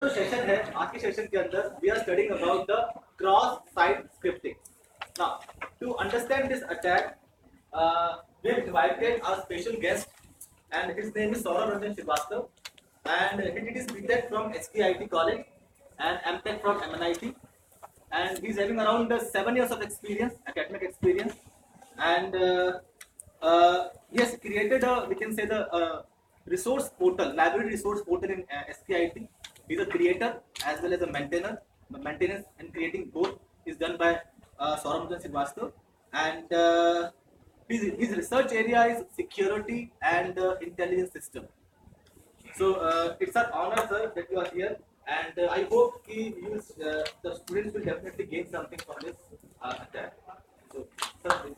जो सेशन है आज के सेशन के अंदर we are studying about the cross site scripting. Now to understand this attack we have invited our special guest and his name is Saurabh Ranjan Srivastava and he did his BTech from SKIT College and MTech from MNIT and he's having around 7 years of experience, academic experience, and he has created a, we can say, the resource portal, library resource portal in SKIT. He's a creator as well as a maintainer. The maintenance and creating both is done by Saurabh Ranjan Srivastava, and his research area is security and intelligence system. So it's our honor, sir, that you are here, and I hope the students will definitely gain something from this attack. So, sir, please.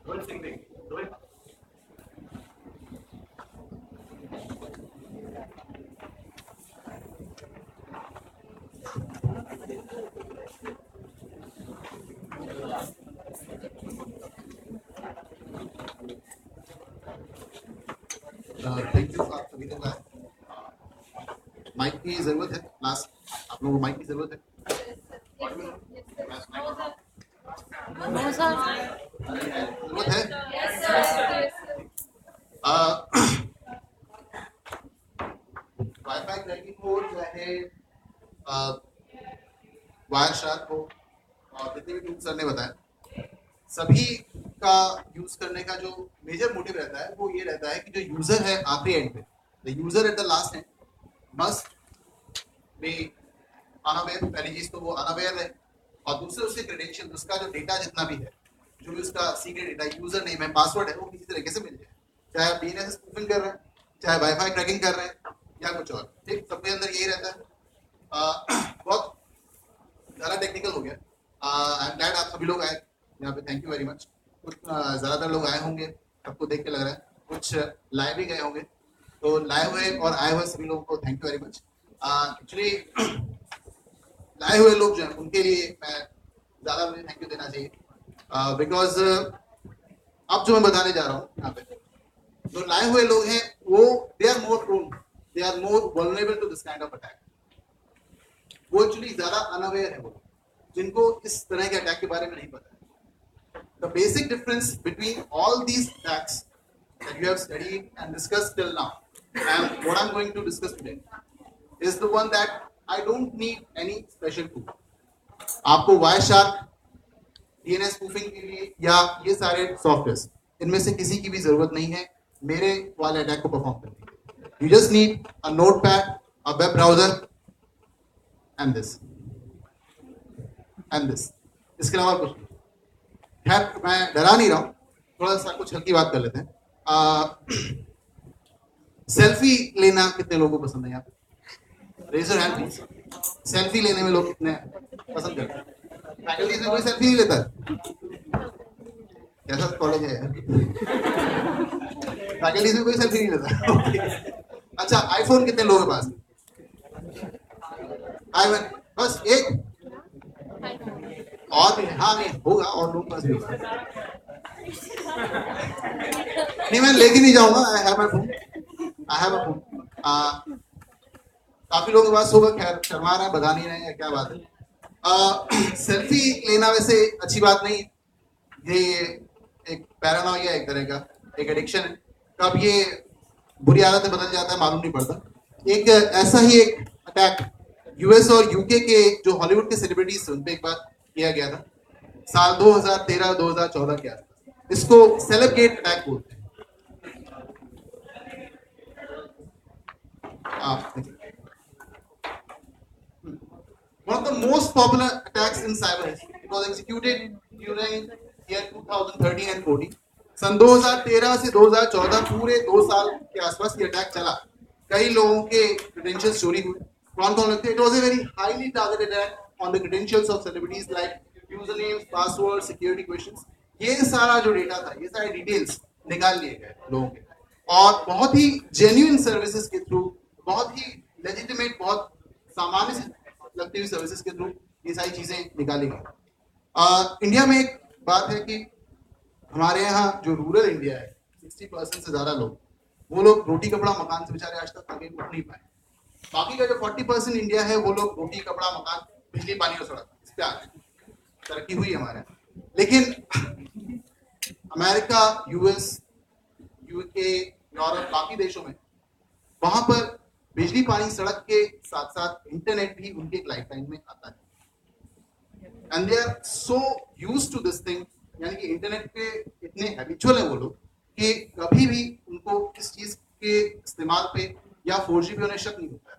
Rohit Singh Beg. Rohit. Thank you आप सभी लोग आए. Mic की जरूरत है. Last आप लोगों को माइक की जरूरत है. जरूरत है. वाईफाई क्रैकिंग हो चाहे वायर शार्क हो और जितने भी टूल्स सर ने बताया, सभी का यूज करने का जो मेजर मोटिव रहता है वो ये रहता है कि जो यूजर है आखिरी एंड पे, the user at the last and must be unaware. पहली चीज तो वो अनअवेयर है और दूसरे उसके क्रेडेंशियल, उसका जो डेटा जितना भी है, जो भी उसका सीक्रेट डेटा, यूजर नेम है, पासवर्ड है, वो किसी तरीके से मिल जाए. चाहे आप डीएनएस स्पूफिंग कर रहे हैं, चाहे वाईफाई क्रैकिंग कर रहे हैं या कुछ और. ठीक, सबके अंदर यही रहता है. बहुत ज़्यादा टेक्निकल हो गया. आई एम ग्लैड आप सभी लोग आए यहाँ पे. Thank you very much. कुछ ज़्यादातर लोग आए होंगे, सबको देख के लग रहा है. कुछ लाइव भी गए होंगे, तो लाइव हुए और आए हुए सभी लोगों को thank you very much. Actually लाए हुए लोग जो हैं उनके लिए मैं ज़्यादा मुझे थैंक यू देना चाहिए, बिकॉज अब जो मैं बताने जा रहा हूँ यहाँ पे, जो लाए हुए लोग हैं वो they are more prone, they are more vulnerable to this kind of attack. वो एक्चुअली ज़्यादा अनअवेयर है, वो जिनको इस तरह के अटैक के बारे में नहीं पता है. The basic difference between all these attacks that you have studied and discussed till now, and what I'm going to discuss today, is the one that I don't need any special tool. आपको Wireshark, DNS spoofing के लिए या ये सारे software, इनमें से किसी की भी जरूरत नहीं है मेरे वाले अटैक को परफॉर्म करने के. You just need a notepad, a web browser, and this. इसके अलावा कुछ नहीं. खैर, मैं डरा नहीं रहा हूँ, थोड़ा सा कुछ हल्की बात कर लेते हैं. सेल्फी लेना कितने लोगों को पसंद है यहाँ पे? Raise your hand please. Selfie लेने में लोग कितने पसंद करते हैं? फैकल्टीज में कोई सेल्फी नहीं लेता? कैसा कॉलेज है यार? फैकल्टीज में कोई सेल्फी नहीं लेता. अच्छा, आईफोन कितने लोगों के पास? आईफोन बस एक और भी. हाँ नहीं होगा, और लोग पास भी होगा. नहीं, मैं लेके नहीं जाऊंगा. I have my phone, I have a phone. काफी लोगों के पास होगा. खैर, शर्मा रहे हैं, बता नहीं रहे हैं, क्या बात है. सेल्फी लेना वैसे अच्छी बात नहीं. ये एक पैरानोइया, एक तरह का एक एडिक्शन है. कब ये बुरी आदत में बदल जाता है मालूम नहीं पड़ता. एक ऐसा ही एक अटैक यूएस और यूके के जो हॉलीवुड के सेलिब्रिटीज, उन पे एक बार किया गया था साल 2013-2014 के आसपास. इसको सेलिब्रेट अटैक बोलते हैं. One of the most popular attacks in cyber history. It was executed during year 2013 and 14. सन 2013 से 2014 पूरे 2 साल के आसपास ये अटैक चला. कई लोगों के क्रेडेंशियल्स चोरी हुए. कौन कौन लगते? It was a very highly targeted attack on the credentials of celebrities like usernames, passwords, security questions. ये सारा जो डेटा था, ये सारे डिटेल्स निकाल लिए गए लोगों के, और बहुत ही जेन्युइन सर्विसेज के थ्रू, बहुत ही लेजिटिमेट, बहुत सामान्य से लगती हुई सर्विसेज के थ्रू ये सारी चीजें निकाली गई। इंडिया में एक बात है कि हमारे यहाँ जो रूरल इंडिया है, 60% से ज्यादा लोग, वो लोग रोटी कपड़ा मकान से बेचारे आज तक आगे उठ नहीं पाए। बाकी का जो 40% इंडिया है, वो लोग रोटी कपड़ा मकान, बिजली पानी और सड़क, इस पे आ गए, तरक्की हुई हमारे। लेकिन अमेरिका, यूएस, यूके, यूरोप, बाकी देशों में वहां पर बिजली पानी सड़क के साथ साथ इंटरनेट भी उनके एक लाइफलाइन में आता है, and they are so used to this thing, यानी कि इंटरनेट पे इतने हैबिचुअल है वो लोग कि कभी भी उनको इस चीज के इस्तेमाल पे या 4G पे उन्हें शक नहीं होता है।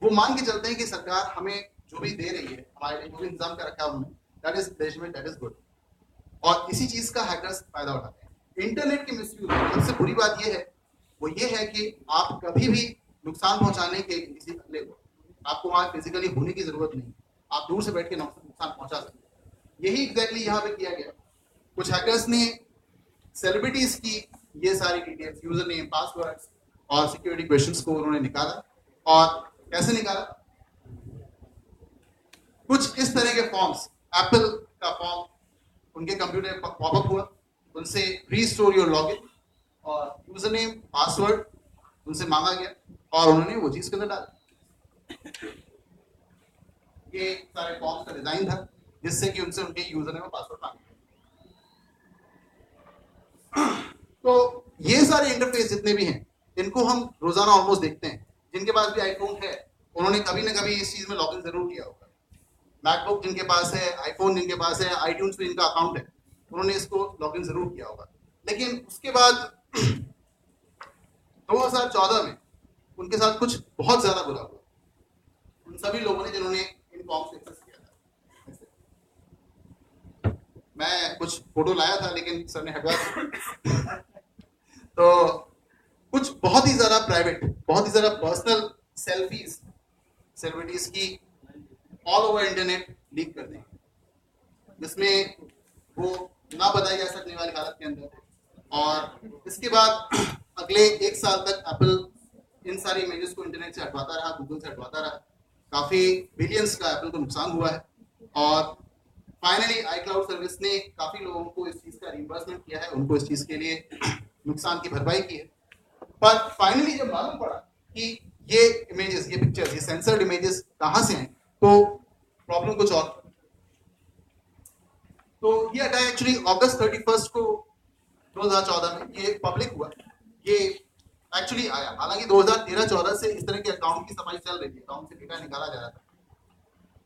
वो मान के चलते हैं कि सरकार हमें जो भी दे रही है, हमारे लिए जो भी इंतजाम कर रखा है उन्होंने, that is legitimate, that is good, और इसी चीज का हैकर्स फायदा उठाते हैं। इंटरनेट के मिसयूज सबसे बुरी बात ये है, वो ये है कि आप कभी भी नुकसान पहुंचाने के किसी अगले को, आपको वहां फिजिकली होने की जरूरत नहीं, आप दूर से बैठ के नुकसान पहुंचा सकते हैं। यही एग्जैक्टली यहाँ पे किया गया। कुछ हैकर्स ने सेलिब्रिटीज की ये सारी डिटेल्स, यूजर नेम, पासवर्ड्स और सिक्योरिटी क्वेश्चंस को उन्होंने निकाला, और कैसे निकाला, कुछ इस तरह के फॉर्म्स, एप्पल का फॉर्म उनके कंप्यूटर पर पॉपअप हुआ, उनसे रीस्टोर योर लॉगिन और यूजर नेम, पासवर्ड उनसे मांगा गया, और उन्होंने वो चीज के अंदर डाला। ये सारे फॉर्म्स का डिजाइन था जिससे कि उनसे उनके यूजर नेम और पासवर्ड मांगे। तो ये सारे इंटरफेस जितने भी हैं, इनको हम रोजाना ऑलमोस्ट देखते हैं। जिनके पास भी आईफोन है, उन्होंने कभी ना कभी इस चीज में लॉगिन जरूर किया होगा। मैकबुक जिनके पास है, आईफोन जिनके पास है, आईट्यून्स पे जिनका अकाउंट है, उन्होंने इसको लॉगिन जरूर किया होगा। लेकिन उसके बाद 2014 में उनके साथ कुछ बहुत ज्यादा बुरा हुआ, उन सभी लोगों ने जिन्होंने इन फॉर्म्स को एक्सेस किया था। मैं कुछ फोटो लाया था लेकिन सर ने हटवा दिया। तो कुछ बहुत ही ज्यादा प्राइवेट, बहुत ही ज्यादा पर्सनल सेल्फीज सेलिब्रिटीज की ऑल ओवर इंटरनेट लीक कर देंगे, जिसमें वो ना बताई जा सकने वाली हालत के अंदर। और इसके बाद अगले 1 साल तक एप्पल इन सारी इमेजेस को इंटरनेट से हटवाता रहा, गूगल से हटवाता रहा। काफी बिलियंस का एप्पल को नुकसान हुआ है, और फाइनली iCloud सर्विस ने काफी लोगों को इस चीज का रिइंबर्समेंट किया है, उनको इस चीज के लिए नुकसान की भरपाई की है। पर फाइनली जब मालूम पड़ा कि ये इमेजेस, ये पिक्चर्स, ये सेंसर्ड इमेजेस कहां से आए, तो प्रॉब्लम कुछ और। तो ये अटैक एक्चुअली अगस्त 31 को 2014 में ये पब्लिक हुआ। ये एक्चुअली आया, हालांकि 2013-14 से इस तरह के अकाउंट की सफाई चल रही थी, अकाउंट से डेटा निकाला जा रहा था,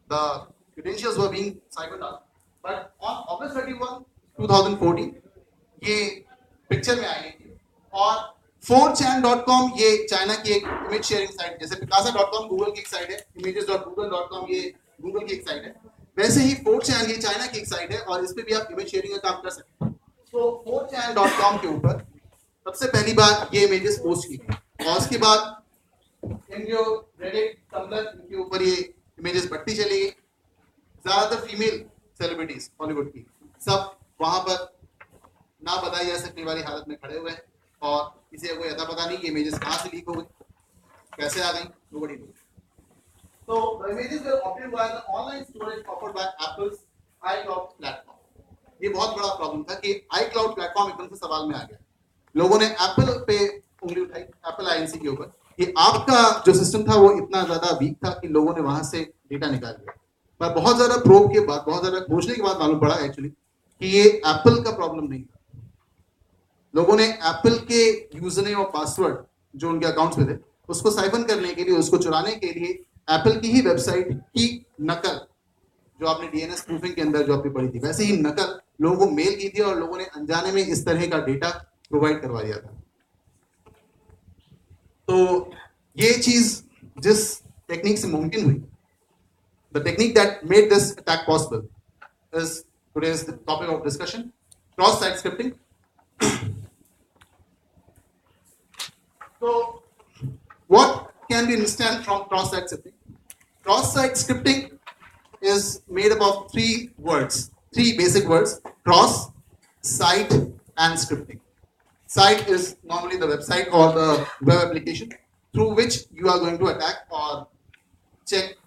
the credentials were being cybered out, but on August 31, 2014 ये पिक्चर में आई थी। और 4chan.com ये चाइना की एक इमेज शेयरिंग साइट, जैसे picasa.com गूगल की एक साइट है, images.google.com ये गूगल की एक साइट है, वैसे ही 4chan ये चाइना की एक साइट है, और इस पे भी आप इमेज शेयरिंग का काम कर सकते हैं। तो 4chan.com के ऊपर सबसे पहली बार ये इमेजेस पोस्ट की गई, और उसके बाद इनके रेडिट, टम्बलर, इनके ऊपर ये इमेजेस बढ़ती चली गई। ज्यादातर फीमेल सेलिब्रिटीज हॉलीवुड की सब वहां पर ना बताई जा सकने वाली हालत में खड़े हुए हैं, और किसी को यथा पता नहीं ये इमेजेस कहां से लीक हो गई, कैसे आ गई, nobody nose. So the images were obtained via the online storage offered by Apple's iCloud platform. ये बहुत बड़ा प्रॉब्लम था कि iCloud प्लेटफॉर्म एकदम से सवाल में आ गया। लोगों ने एप्पल पे उंगली उठाई, एप्पल आईएनसी के ऊपर, कि आपका जो सिस्टम था वो इतना ज्यादा वीक था कि लोगों ने वहां से डेटा निकाल लिया। पर बहुत ज्यादा प्रोब के बाद, बहुत ज्यादा खोजने के बाद मालूम पड़ा एक्चुअली कि ये एप्पल का प्रॉब्लम नहीं था। लोगों ने एप्पल के यूजर नेम और पासवर्ड जो उनके अकाउंट्स में थे, उसको साइफन करने के लिए, उसको चुराने के लिए एप्पल की ही वेबसाइट की नकल, जो आपने डीएनएस प्रूफिंग के अंदर जो आपने पढ़ी थी, वैसे ही नकल लोगों को मेल की थी, और लोगों ने अनजाने में इस तरह का डेटा प्रोवाइड करवा दिया था। तो ये चीज जिस टेक्निक से मुमकिन हुई, the technique that made this attack possible is today's topic of discussion: cross-site scripting. So what can be understood from cross-site scripting? Cross-site scripting is made up of 3 words. three basic words: cross, site, and scripting. Site is normally the website or the web application through which you are going to attack or check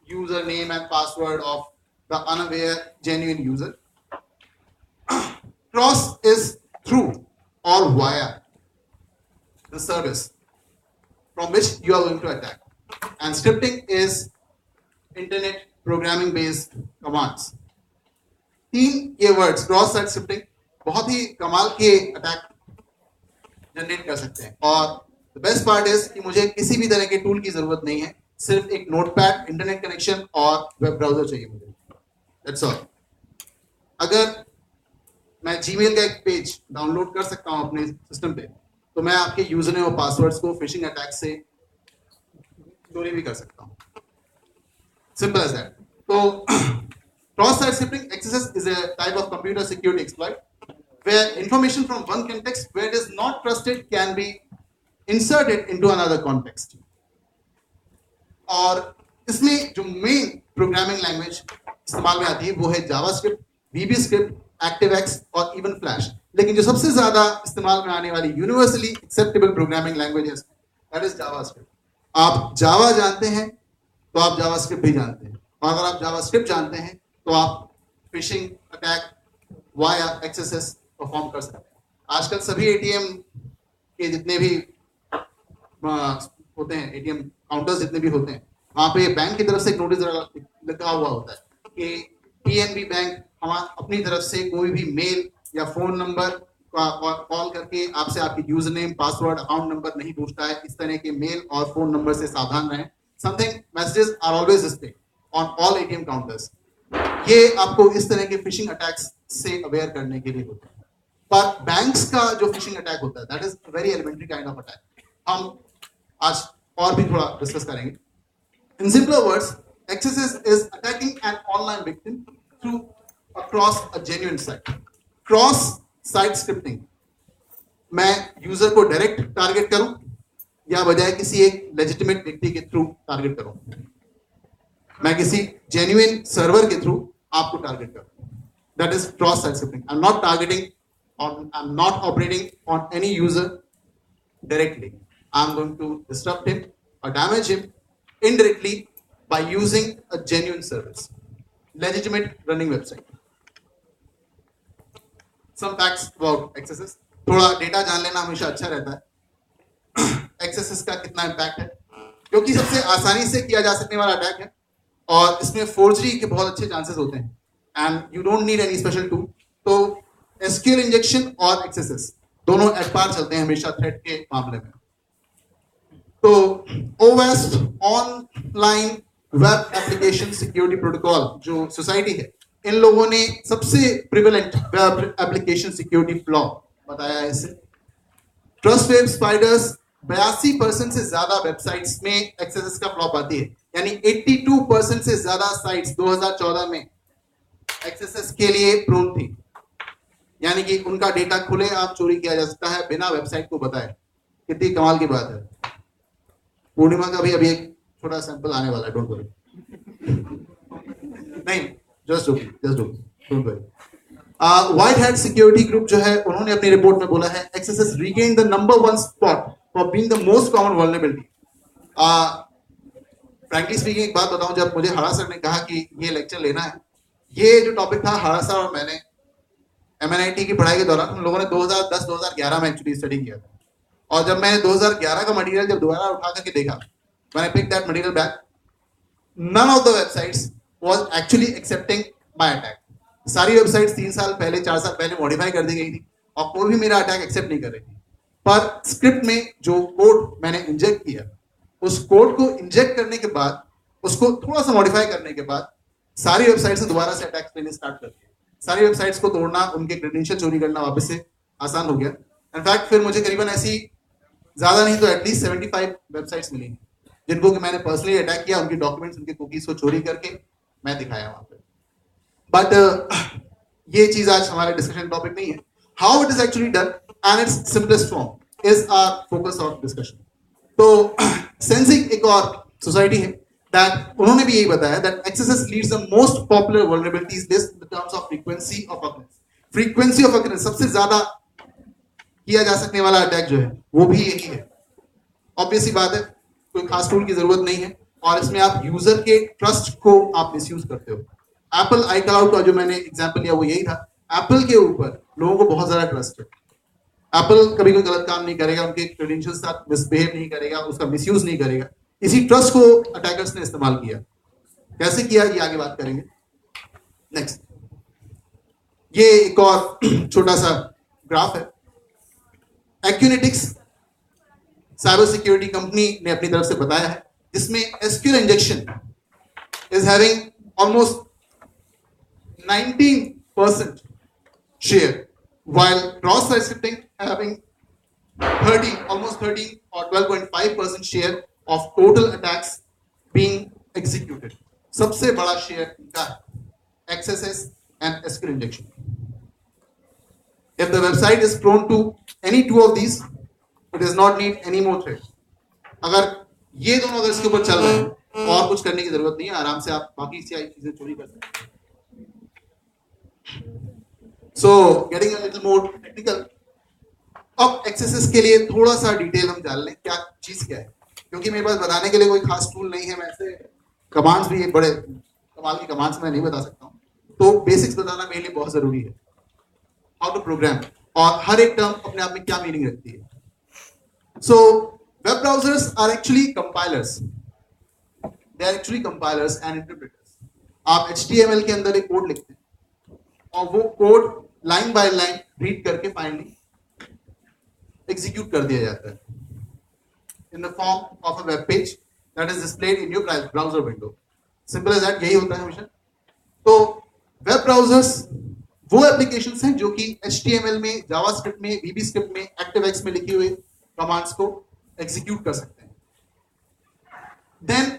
username and password of the unaware genuine user. Cross is through or via the service from which you are going to attack, and scripting is internet programming based commands. तीन ये words cross site scripting बहुत ही कमाल के attack generate कर सकते हैं, और the best part is कि मुझे किसी भी तरह के टूल की जरूरत नहीं है, सिर्फ एक नोटपैड, इंटरनेट कनेक्शन और वेब ब्राउजर चाहिए मुझे, दैट्स ऑल। अगर मैं जीमेल का एक पेज डाउनलोड कर सकता हूं अपने सिस्टम पे, तो मैं आपके यूजर नेम और पासवर्ड्स को फिशिंग अटैक से चोरी भी कर सकता हूं, सिंपल एज दैट। तो cross-site scripting XSS is a type of computer security exploit where information from one context where it is not trusted can be inserted into another context. और इसमें जो मेन प्रोग्रामिंग लैंग्वेज इस्तेमाल में आती है वो है जावास्क्रिप्ट, VBScript, ActiveX और इवन फ्लैश। लेकिन जो सबसे ज्यादा इस्तेमाल में आने वाली यूनिवर्सली एक्सेप्टेबल प्रोग्रामिंग लैंग्वेज है दैट इज जावास्क्रिप्ट। आप जावा जानते हैं तो आप जावास्क्रिप्ट भी जानते हैं, और अगर आप जावास्क्रिप्ट जानते हैं तो आप phishing attack via XSS perform कर सकते हैं। आजकल सभी ATM के जितने भी होते हैं, ATM काउंटर्स जितने भी होते हैं, वहाँ पे बैंक की तरफ से एक नोटिस लगा हुआ होता है कि PNB बैंक हम अपनी तरफ से कोई भी मेल या फोन नंबर कॉल करके आपसे आपकी user name, password, account number नहीं पूछता है। इस तरह के मेल और फोन नंबर से सावधान रहें। Something messages are always displayed on all ATM counters. ये आपको इस तरह के फिशिंग अटैक्स से अवेयर करने के लिए होता है। पर बैंक्स का जो फिशिंग अटैक होता है that is very elementary kind of attack, हम आज और भी थोड़ा डिस्कस करेंगे। In simpler words, XSS is attacking an online victim through across a genuine site. Cross site scripting, मैं यूजर को डायरेक्ट टारगेट करूं या बजाय किसी एक लेजिटिमेट व्यक्ति के थ्रू टारगेट करूं, मैं किसी जेन्युइन सर्वर के थ्रू आपको टारगेट करूं, that is cross site scripting. I am not targeting on, I'm not operating on any user directly. I'm going to disrupt him or damage him indirectly by using a genuine service, legitimate running website. Some facts about XSS. थोड़ा data जान लेना हमेशा अच्छा रहता है। XSS का कितना impact है, क्योंकि सबसे आसानी से किया जा सकने वाला अटैक है और इसमें फोर्जरी के बहुत अच्छे चांसेस होते हैं and you don't need any special tool. तो SQL इंजेक्शन और XSS दोनों एट पार चलते हैं हमेशा थ्रेट के मामले में। तो OWASP online web application security protocol जो सोसाइटी है, इन लोगों ने सबसे prevalent web application security flaw बताया है इसे। ट्रस्टवेव स्पाइडर्स 82% से ज्यादा वेबसाइट्स में XSS का फ्लॉप आती है, यानी 82% से ज्यादा साइट्स 2014 में XSS के लिए प्रोन थी, यानी कि उनका डेटा खुले आप चोरी किया जा सकता है बिना वेबसाइट को बताए। कितनी कमाल की बात है। पूर्णिमा का भी अभी एक छोटा सैंपल आने वाला है, डोंट वरी। नहीं, just don't worry. White hat security group जो है, उन्होंने अपनी रिपोर्ट में बोला है XSS regained the number 1 spot for being the most common vulnerability. Frankly speaking एक बात बताऊं, जब मुझे हरा सर ने कहा कि ये लेक्चर लेना है, ये जो टॉपिक था हरा सर और मैंने MNIT की पढ़ाई के दौरान हम लोगों ने 2010-2011 में एक्चुअली स्टडी किया था, और जब मैंने 2011 का मटेरियल जब दोबारा उठा करके देखा, when I picked that material back, none of the websites was actually accepting my attack. सारी वेबसाइट्स 3 साल पहले 4 साल पहले मॉडिफाई कर दी गई थी और कोई भी मेरा अटैक एक्सेप्ट नहीं कर रही थी। पर स्क्रिप्ट में जो कोड मैंने इंजेक्ट किया, उस कोड को इंजेक्ट करने के बाद, उसको थोड़ा सा मॉडिफाई करने के बाद सारी वेबसाइट से दोबारा से अटैक करने स्टार्ट कर दिया। सारी वेबसाइट्स को तोड़ना, उनके क्रेडेंशियल चोरी करना वापस से आसान हो गया। इनफैक्ट फिर मुझे करीबन ऐसी ज्यादा नहीं तो एटलीस्ट 75 वेबसाइट्स मिली जिनको कि मैंने पर्सनली अटैक किया, उनकी डॉक्यूमेंट्स, उनके कुकीज को चोरी करके मैं दिखाया वहां पे। बट ये चीज आज हमारा डिस्कशन टॉपिक नहीं है। How it is actually done and its simplest form is our focus of discussion. तो सेंसिक एक और सोसाइटी है that उन्होंने भी यही बताया that XSS leads the most popular vulnerabilities list in the terms of frequency of occurrence. Frequency of occurrence सबसे ज्यादा किया जा सकने वाला अटैक जो है वो भी यही है. ऑब्वियसली बात है, कोई खास टूल की जरूरत नहीं है और इसमें आप यूजर के ट्रस्ट को आप मिसयूज करते हो. एप्पल iCloud का जो मैंने एग्जांपल लिया वो यही था. एप्पल के ऊपर लोगों को बहुत ज्यादा ट्रस्ट है. एप्पल कभी कोई गलत काम नहीं करेगा, उनके क्रेडेंशियल्स के साथ मिसबिहेव नहीं करेगा, उसका मिसयूज नहीं करेगा. इसी ट्रस्ट को अटैकर्स ने इस्तेमाल किया. कैसे किया ये आगे बात करेंगे. नेक्स्ट, ये एक और छोटा सा ग्राफ है. एक्यूनेटिक्स साइबर सिक्योरिटी कंपनी ने अपनी तरफ से बताया है, जिसमें SQL injection is having almost 19% share, while cross-site scripting having 30, almost 30 or 12.5% share of total attacks being executed. सबसे बड़ा शेयर इनका है XSS and SQL injection. If the website is prone to any two of these, it does not need any more threat. अगर ये दोनों अगर इसके ऊपर चल रहे हैं और कुछ करने की जरूरत नहीं है, आराम से आप बाकी चीजें चोरी कर सकते हैं. So getting a little more technical, अब XSS के लिए थोड़ा सा डिटेल हम जान लें क्या चीज क्या है, क्योंकि मेरे पास बताने के लिए कोई खास टूल नहीं है. मैं ऐसे कमांड्स भी बड़े कमाल की कमांड्स मैं नहीं बता सकता हूँ, तो बेसिक्स बताना मेरे लिए बहुत जरूरी है. हाउ टू प्रोग्राम, और हर एक टर्म अपने आप में क्या मीनिंग रखती है. So web browsers are actually compilers, they are actually compilers and interpreters. आप HTML के अंदर एक कोड लिखते हैं और वो code line by line read करके फाइनली एग्जीक्यूट कर दिया जाता है in the form of a web page that is displayed in your browser window. Simple as that, यही होता है हमेशा. तो वेब ब्राउजर्स वो एप्लीकेशंस हैं जो कि HTML में, जावास्क्रिप्ट में, VBScript में, ActiveX में लिखी हुई कमांड्स को एग्जीक्यूट कर सकते हैं. Then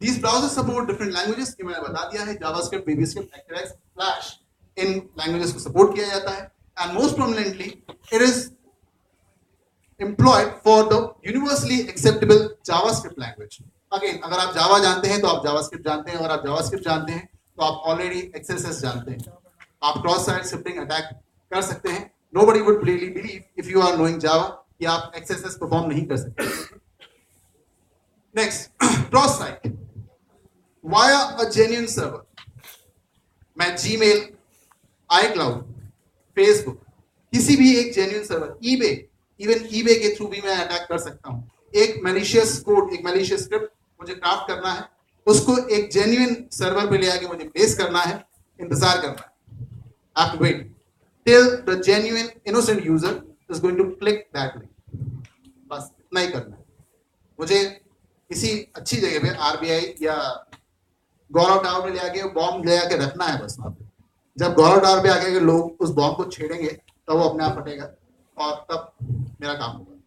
these browsers support different languages, ये मैंने बता दिया है. जावास्क्रिप्ट, VBScript, ActiveX, Flash, इन लैंग्वेजेस को सपोर्ट किया जाता है. And most prominently it is employed for the universally acceptable JavaScript language. Again, अगर आप जावा जानते हैं तो आप जावास्क्रिप्ट जानते हैं, और आप जावास्क्रिप्ट जानते हैं तो आप ऑलरेडी XSS जानते हैं. आप क्रॉस साइट स्क्रिप्टिंग अटैक कर सकते हैं. Nobody would really believe if you are knowing Java कि आप XSS परफॉर्म नहीं कर सकते. Next, cross site via a genuine server. मैं जीमेल, iCloud, Facebook, किसी भी एक जेन्युइन सर्वर, इवन eBay के थ्रू भी मैं अटैक कर सकता हूं. एक मैलिशियस कोड, एक मैलिशियस स्क्रिप्ट मुझे क्राफ्ट करना है, उसको एक जेन्युइन सर्वर पे ले आके मुझे प्लेस करना है, इंतजार करना है. I have to wait till the genuine innocent user is going to click that link. बस इतना ही करना है. मुझे किसी अच्छी जगह पे RBI या गौरव टावर में ले आके बॉम्ब ले आके रखना है बस. वहां पे जब गौरव टावर पे आके लोग उस बॉम्ब को छेड़ेंगे तब वो अपने आप फटेगा और तब मेरा काम होगा.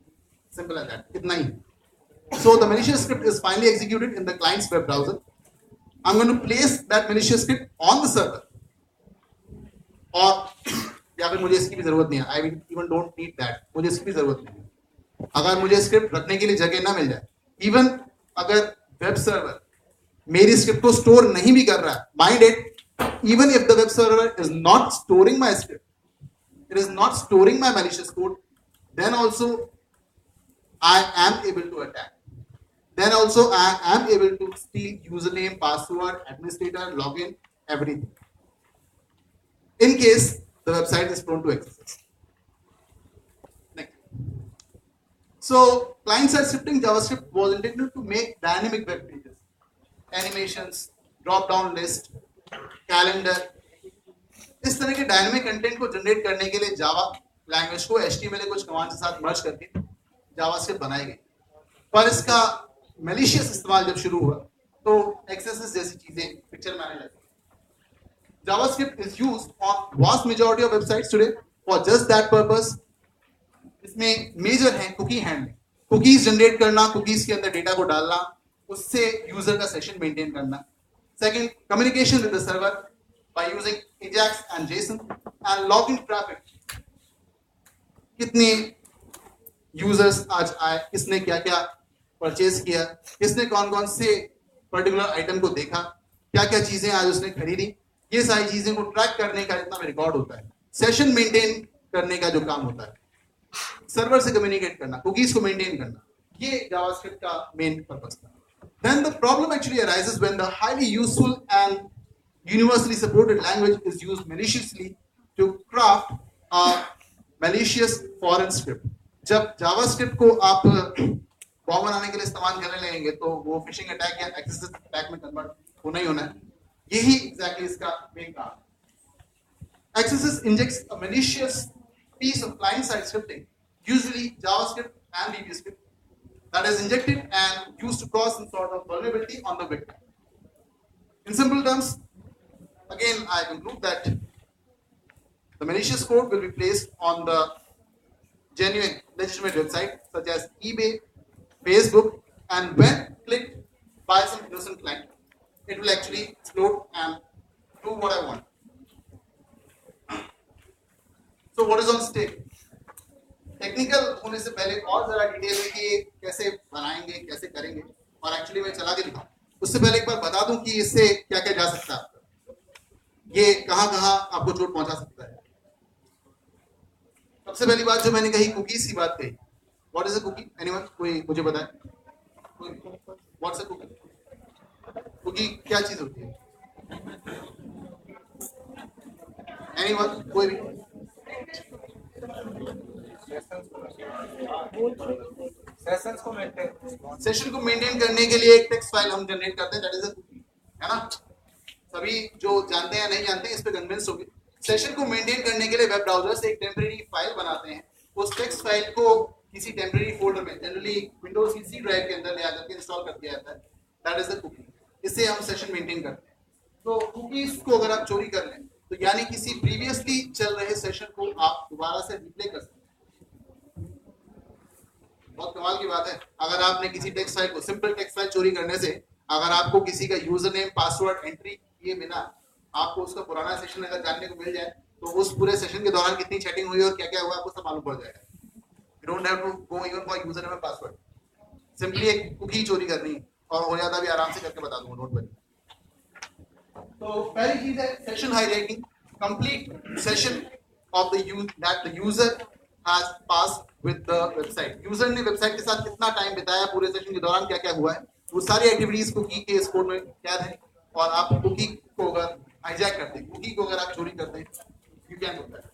सिंपल एज दैट, इतना ही. So the malicious script is finally executed in the client's web browser. I'm going to place that malicious script on the server. और या फिर मुझे इसकी भी जरूरत नहीं है. I even don't need that. मुझे इसकी भी जरूरत नहीं है. अगर मुझे स्क्रिप्ट रखने के लिए जगह ना मिल जाए, इवन अगर वेब सर्वर मेरी स्क्रिप्ट को स्टोर नहीं भी कर रहा है, mind it, even if the web server is not storing my script, it is not storing my malicious code, then also I am able to attack. Then also I am able to steal username, password, administrator, login, everything. In case the website is prone to XSS. Next. So client-side scripting JavaScript was intended to make dynamic web pages, animations, drop-down list, calendar, इस तरह के dynamic content को generate करने के लिए Java language को HTML के कुछ कमांड के साथ मर्ज करके जावास्क्रिप्ट बनाई गई. पर इसका मैलिशियस इस्तेमाल जब शुरू हुआ तो XSS जैसी चीजें पिक्चर में आने लगी. JavaScript is used on vast majority of websites today for just that purpose. इसमें मेजर है कुकी हैंडलिंग, कुकीज जनरेट करना, कुकीज के अंदर डेटा को डालना, उससे यूजर का सेशन मेंटेन करना. Second, communication with the server by using Ajax and JSON, and login traffic. कितने यूजर्स आज आए, किसने क्या क्या परचेज किया, किसने कौन कौन से पर्टिकुलर आइटम को देखा, क्या क्या चीजें आज उसने खरीदी, ये सारी चीजें को ट्रैक करने का जितना भी रिकॉर्ड होता है, सेशन मेंटेन करने का जो काम होता है, सर्वर से कम्युनिकेट करना, कुकीज को मेंटेन करना, ये जावास्क्रिप्ट का मेन पर्पस था. Then the problem actually arises when the highly useful and universally supported language is used maliciously to craft a malicious foreign script. जब जावास्क्रिप्ट को आप बॉम्ब बनाने के लिए इस्तेमाल करने लगेंगे तो वो फिशिंग अटैक या एक्सेस अटैक में कन्वर्ट होना ही होना है. यही एग्जैक्टली इसका मेन काम है. Accesses injects a malicious piece of client-side scripting, usually JavaScript and VBScript, that is injected and used to cause some sort of vulnerability on the victim. In simple terms, again I conclude that the malicious code will be placed on the genuine, legitimate website such as eBay, Facebook, and when clicked by some innocent client, it will actually explode and do what I want. So what is on stake? Technical होने से पहले और जरा detail में कि कैसे बनाएंगे, कैसे करेंगे, और एक्चुअली मैं चला के दिखाऊं, उससे पहले एक बार बता दूं कि इससे क्या क्या जा सकता है, ये कहां कहां आपको चोट पहुंचा सकता है. सबसे पहली बात जो मैंने कही, कुकीज की बात कही. What is a cookie? Anyone? कोई मुझे बताए. What's a cookie? कुकी क्या चीज होती है? एनीवन? कोई भी? सेशन को मेंटेन करने के लिए एक टेक्स्ट फाइल हम जनरेट करते हैं, दैट इज अ कुकी, है ना? सभी जो जानते हैं नहीं जानते इस पे कन्विंस होंगे. सेशन को मेंटेन करने के लिए वेब ब्राउजर से एक टेम्परेरी फाइल बनाते हैं. उस टेक्स्ट फाइल को किसी टेम्परेरी फोल्डर में, जनरली विंडोज की सी ड्राइव के अंदर ले आकर के इंस्टॉल कर दिया जाता है. That is the cookie. इससे हम सेशन मेंटेन करते हैं. तो कुकीज को अगर आप चोरी कर लें तो यानी किसी प्रीवियसली चल रहे सेशन को आप दोबारा से रिप्ले कर सकते हैं. बहुत कमाल की बात है. अगर आपने किसी टेक्स्ट फाइल को, सिंपल टेक्स्ट फाइल चोरी करने से अगर आपको किसी का यूजर नेम, पासवर्ड एंट्री किए बिना आपको उसका पुराना सेशन अगर जानने को मिल जाए तो उस पूरे सेशन के दौरान कितनी चैटिंग हुई और क्या क्या हुआ आपको सब मालूम पड़ जाएगा. You don't have to go even for user name and password. Simply एक कुकी चोरी करनी और हो जाता भी आराम से करके बता दूंगा, डोंट वरी. तो पहली चीज है session highlighting. Complete session of the user has passed with the website. User ने वेबसाइट के साथ कितना टाइम बिताया, पूरे सेशन के दौरान क्या क्या हुआ है, वो सारी एक्टिविटीज कुकी के इस कोड में कैद है. और आप कुकी को अगर हाईजैक करते हैं, कुकी को अगर आप चोरी करते हैं, you can do that.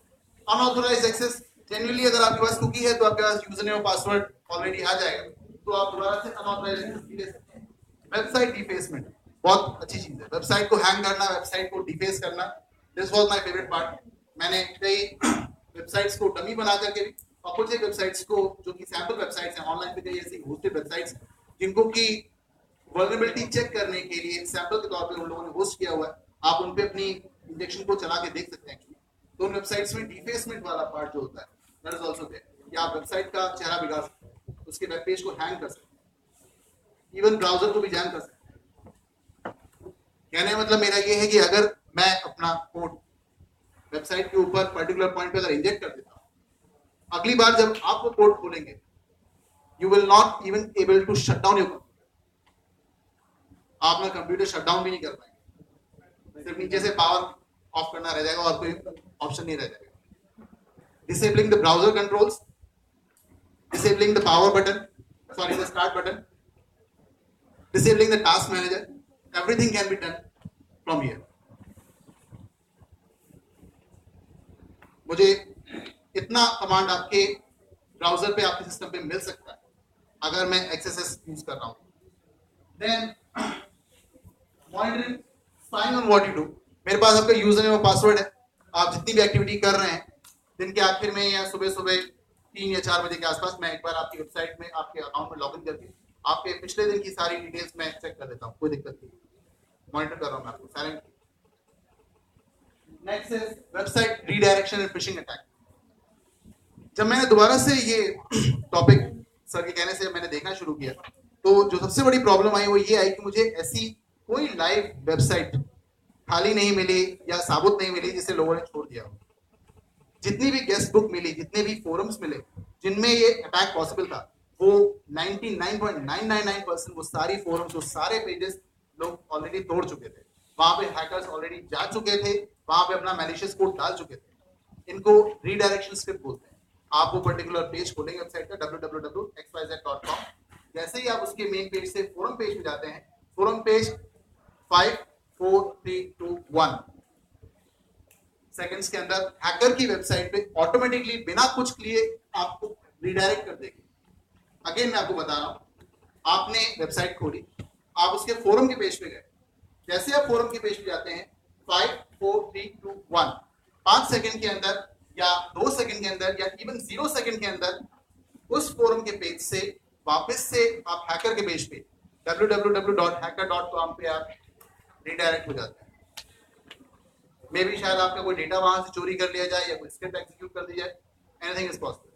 Unauthorized access, generally अगर आपके पास कुकी है तो आपके पास यूजर नेम और पासवर्ड ऑलरेडी आ जाएगा, तो आप दोबारा से अनऑथराइज्ड एक्सेस भी ले सकते हैं. वेबसाइट डिफेसमेंट बहुत अच्छी चीज है. वेबसाइट को हैंग करना, वेबसाइट को डिफेस करना, this was my favourite part. मैंने कई वेबसाइट्स को डमी बना करके भी, और कुछ एक वेबसाइट्स को जो कि सैंपल वेबसाइट्स हैं ऑनलाइन पे, कई ऐसी होस्टेड वेबसाइट्स जिनको कि वल्नरेबिलिटी चेक करने के लिए सैंपल के तौर पे उन लोगों ने होस्ट किया हुआ है, आप उन पे अपनी इंजेक्शन को चला के देख सकते हैं. तो उन वेबसाइट्स में डिफेसमेंट वाला पार्ट जो होता है, दैट इज आल्सो देयर, कि आप वेबसाइट का चेहरा बिगाड़ सकते हैं, उसके वेब पेज को हैंग कर सकते हैं, इवन ब्राउजर को भी जैम कर सकते हैं. कहने मतलब मेरा ये है कि अगर मैं अपना कोड वेबसाइट के ऊपर पर्टिकुलर पॉइंट पे अगर इंजेक्ट कर देता हूं, अगली बार जब आप वो कोड खोलेंगे, you will not even able to shut down your computer. आप अपना कंप्यूटर शट डाउन भी नहीं कर पाएंगे, सिर्फ नीचे से पावर ऑफ करना रह जाएगा और कोई ऑप्शन नहीं रह जाएगा. Disabling the browser controls, disabling the power button, sorry the start button, disabling the task manager, everything can be done from here. मुझे इतना कमांड आपके ब्राउजर पे, आपके सिस्टम पे मिल सकता है अगर मैं XSS यूज कर रहा हूं. Then monitoring, sign on what you do. मेरे पास आपका यूजर नेम और पासवर्ड है. आप जितनी भी एक्टिविटी कर रहे हैं, दिन के आखिर में या सुबह सुबह 3 या 4 बजे के आसपास, मैं एक बार आपकी वेबसाइट में, आपके अकाउंट में लॉगिन करके आपके पिछले दिन की सारी डिटेल्स मैं चेक कर देता हूँ. कोई दिक्कत नहीं, मॉनिटर कर रहा हूँ मैं आपको silent. Next is website redirection and phishing attack. जब मैंने दोबारा से ये टॉपिक सर के कहने से मैंने देखना शुरू किया, तो जो सबसे बड़ी प्रॉब्लम आई वो ये आई कि मुझे ऐसी कोई लाइव वेबसाइट खाली नहीं मिली या साबुत नहीं मिली जिसे लोगों ने छोड़ दिया. जितनी भी गेस्ट बुक मिली, जितने भी फोरम्स मिले जिनमें ये अटैक पॉसिबल था, वो 99.999% वो सारी फोरम्स, वो सारे पेजेस लोग ऑलरेडी तोड़ चुके थे, वहां पे हैकर्स ऑलरेडी जा चुके थे, वहां पे अपना मैलिशियस कोड डाल चुके थे। इनको रीडायरेक्शन स्क्रिप्ट बोलते हैं। आप वो पर्टिकुलर पेज खोलेंगे वेबसाइट का www.xyz.com, जैसे ही आप उसके मेन पेज से फोरम पेज में जाते हैं, फोरम पेज 5 4 3 2 1 सेकंड्स के अंदर हैकर की वेबसाइट पे ऑटोमेटिकली बिना कुछ किए आपको रीडायरेक्ट कर देगी। अगेन मैं आपको बता रहा हूं, आपने वेबसाइट खोली, आप उसके फोरम के पेज पे गए, जैसे आप फोरम के पेज पे जाते हैं 5 4 3 2 1 5 सेकंड के अंदर या 2 सेकंड के अंदर या इवन 0 सेकंड के अंदर उस फोरम के पेज से वापस से आप हैकर के पेज पे www.hacker.com पे आप रीडायरेक्ट हो जाते हैं। मे भी शायद आपका कोई डेटा वहां से चोरी कर लिया जाए या कोई स्क्रिप्ट एग्जीक्यूट कर दी जाए, एनीथिंग इज पॉसिबल।